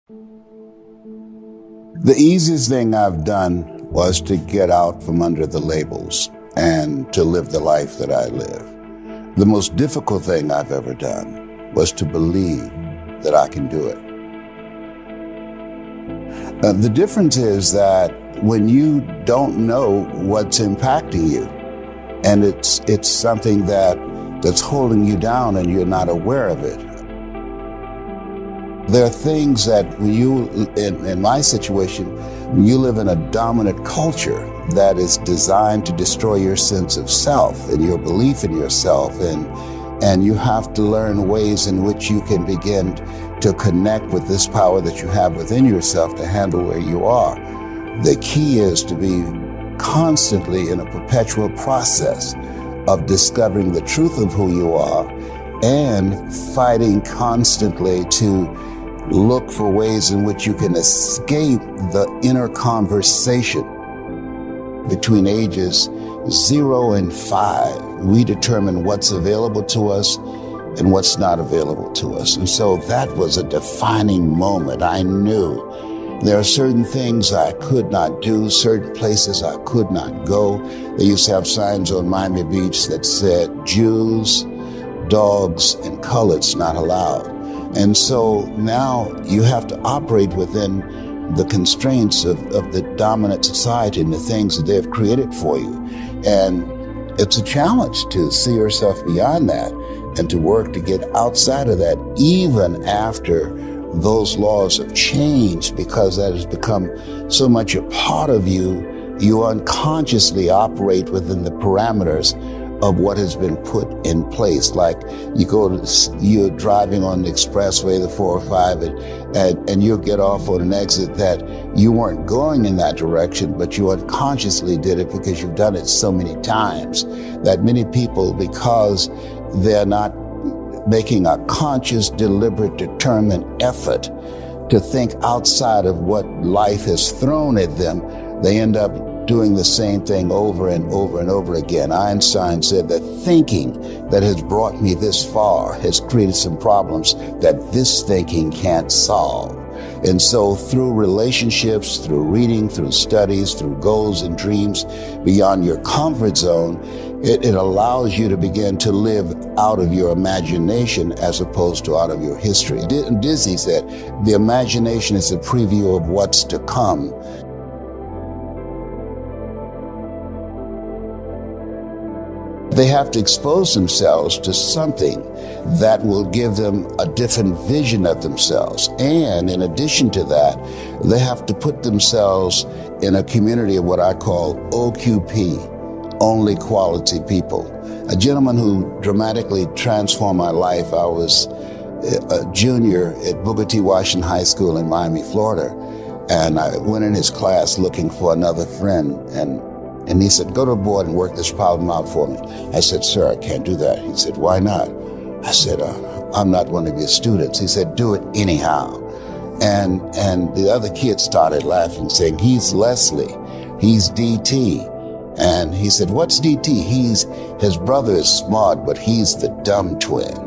The easiest thing I've done was to get out from under the labels and to live the life that I live. The most difficult thing I've ever done was to believe that I can do it. The difference is that when you don't know what's impacting you, and it's something that's holding you down and you're not aware of it. There are things that when you, in my situation, when you live in a dominant culture that is designed to destroy your sense of self and your belief in yourself, and you have to learn ways in which you can begin to connect with this power that you have within yourself to handle where you are. The key is to be constantly in a perpetual process of discovering the truth of who you are and fighting constantly to look for ways in which you can escape the inner conversation. Between ages 0 and 5, we determine what's available to us and what's not available to us. And so that was a defining moment. I knew there are certain things I could not do, certain places I could not go. They used to have signs on Miami Beach that said, Jews, dogs, and coloreds not allowed. And so now you have to operate within the constraints of the dominant society and the things that they've created for you. And it's a challenge to see yourself beyond that and to work to get outside of that, even after those laws have changed, because that has become so much a part of you. You unconsciously operate within the parameters of what has been put in place. Like you're driving on the expressway, the 405, and you'll get off on an exit that you weren't going in that direction, but you unconsciously did it because you've done it so many times that many people, because they're not making a conscious, deliberate, determined effort to think outside of what life has thrown at them, they end up doing the same thing over and over and over again. Einstein said that thinking that has brought me this far has created some problems that this thinking can't solve. And so through relationships, through reading, through studies, through goals and dreams beyond your comfort zone, it allows you to begin to live out of your imagination as opposed to out of your history. Disney said, the imagination is a preview of what's to come. They have to expose themselves to something that will give them a different vision of themselves. And in addition to that, they have to put themselves in a community of what I call OQP, only quality people. A gentleman who dramatically transformed my life. I was a junior at Booker T. Washington High School in Miami, Florida. And I went in his class looking for another friend, and he said, go to the board and work this problem out for me. I said, sir, I can't do that. He said, why not? I said, I'm not one of your students. He said, do it anyhow. And the other kids started laughing, saying, he's Leslie, he's DT. And he said, what's DT? His brother is smart, but he's the dumb twin.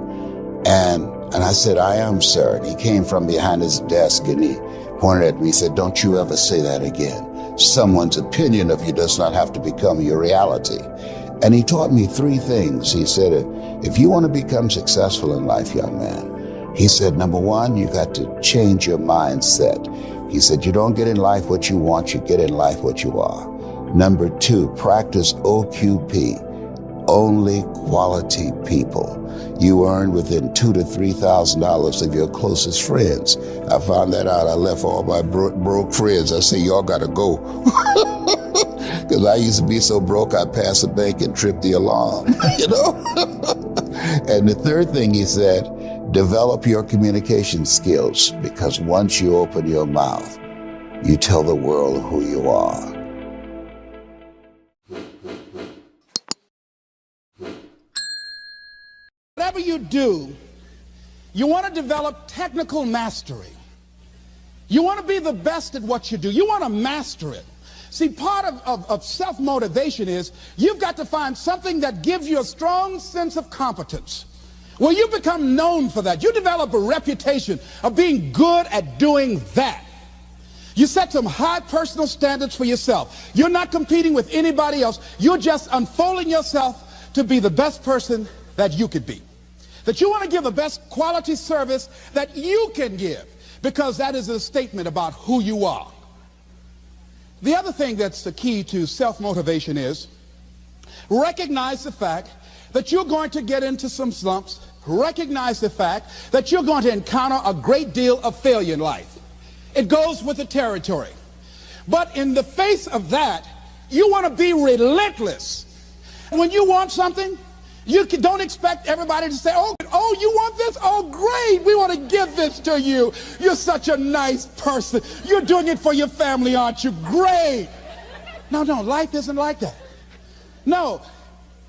And I said, I am, sir. And he came from behind his desk and he pointed at me. He said, don't you ever say that again. Someone's opinion of you does not have to become your reality. And he taught me 3 things. He said, if you want to become successful in life, young man, he said, number 1, you got to change your mindset. He said, you don't get in life what you want, you get in life what you are. Number 2, practice OQP, only quality people. You earn within $2,000 to $3,000 of your closest friends. I found that out. I left all my broke friends. I say, y'all got to go. Because I used to be so broke, I'd pass a bank and trip the alarm, you know? And the 3rd thing he said, develop your communication skills, because once you open your mouth, you tell the world who you are. Whatever you do, you want to develop technical mastery. You want to be the best at what you do. You want to master it. See, part of self-motivation is you've got to find something that gives you a strong sense of competence. Well, you become known for that. You develop a reputation of being good at doing that. You set some high personal standards for yourself. You're not competing with anybody else. You're just unfolding yourself to be the best person that you could be. That you want to give the best quality service that you can give, because that is a statement about who you are. The other thing that's the key to self-motivation is recognize the fact that you're going to get into some slumps. Recognize the fact that you're going to encounter a great deal of failure in life. It goes with the territory. But in the face of that, you want to be relentless. When you want something, you don't expect everybody to say, oh, you want this? Oh, great. We want to give this to you. You're such a nice person. You're doing it for your family, aren't you? Great. No, life isn't like that. No,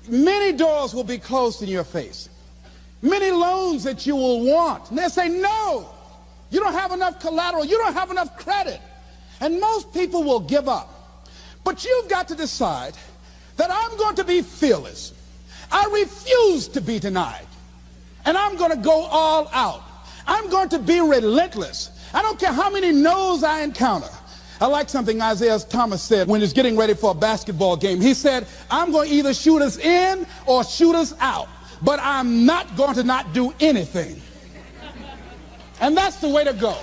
many doors will be closed in your face. Many loans that you will want. And they'll say, no, you don't have enough collateral. You don't have enough credit. And most people will give up. But you've got to decide that I'm going to be fearless. I refuse to be denied. And I'm going to go all out. I'm going to be relentless. I don't care how many no's I encounter. I like something Isaiah Thomas said when he's getting ready for a basketball game. He said, I'm going to either shoot us in or shoot us out, but I'm not going to not do anything. And that's the way to go.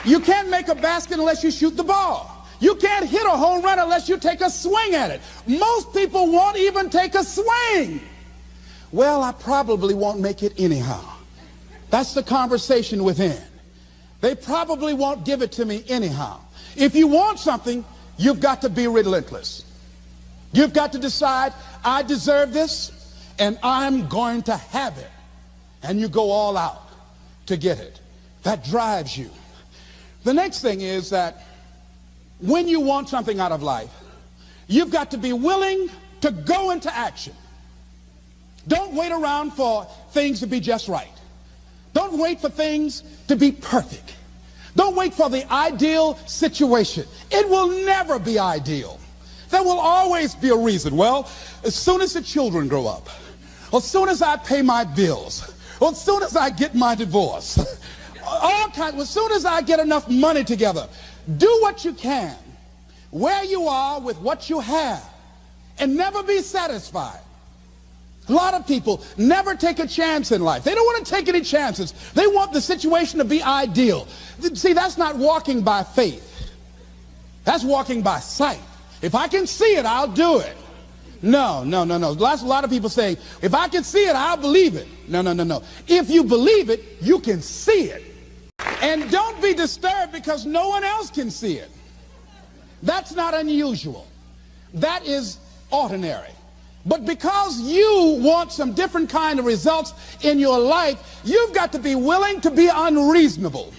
You can't make a basket unless you shoot the ball. You can't hit a home run unless you take a swing at it. Most people won't even take a swing. Well, I probably won't make it anyhow. That's the conversation within. They probably won't give it to me anyhow. If you want something, you've got to be relentless. You've got to decide, I deserve this, and I'm going to have it. And you go all out to get it. That drives you. The next thing is that when you want something out of life, you've got to be willing to go into action. Don't wait around for things to be just right. Don't wait for things to be perfect. Don't wait for the ideal situation. It will never be ideal. There will always be a reason. Well, as soon as the children grow up, or as soon as I pay my bills, or as soon as I get my divorce, as soon as I get enough money together, do what you can, where you are with what you have, and never be satisfied. A lot of people never take a chance in life. They don't want to take any chances. They want the situation to be ideal. See, that's not walking by faith. That's walking by sight. If I can see it, I'll do it. No. That's a lot of people saying, if I can see it, I'll believe it. No. If you believe it, you can see it. And don't be disturbed because no one else can see it. That's not unusual. That is ordinary. But because you want some different kind of results in your life, you've got to be willing to be unreasonable.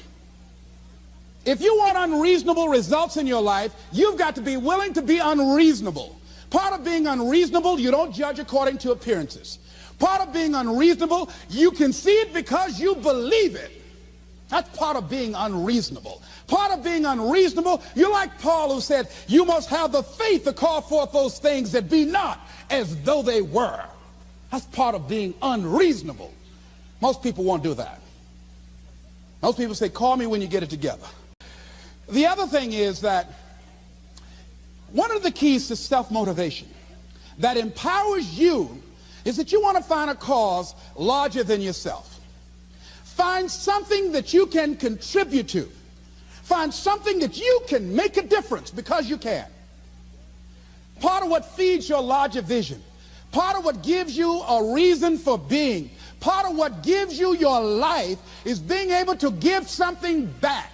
If you want unreasonable results in your life, you've got to be willing to be unreasonable. Part of being unreasonable, you don't judge according to appearances. Part of being unreasonable, you can see it because you believe it. That's part of being unreasonable. Part of being unreasonable, you're like Paul who said, you must have the faith to call forth those things that be not as though they were. That's part of being unreasonable. Most people won't do that. Most people say, call me when you get it together. The other thing is that one of the keys to self-motivation that empowers you is that you want to find a cause larger than yourself. Find something that you can contribute to. Find something that you can make a difference because you can. Part of what feeds your larger vision, part of what gives you a reason for being, part of what gives you your life is being able to give something back.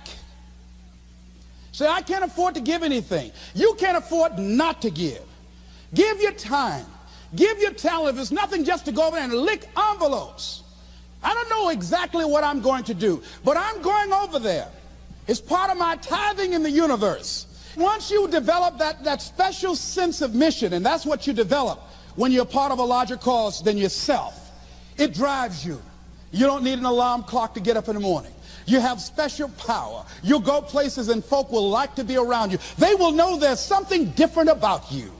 Say, I can't afford to give anything. You can't afford not to give. Give your time. Give your talent. If it's nothing, just to go over there and lick envelopes. I don't know exactly what I'm going to do, but I'm going over there. It's part of my tithing in the universe. Once you develop that special sense of mission, and that's what you develop when you're part of a larger cause than yourself, it drives you. You don't need an alarm clock to get up in the morning. You have special power. You'll go places and folk will like to be around you. They will know there's something different about you.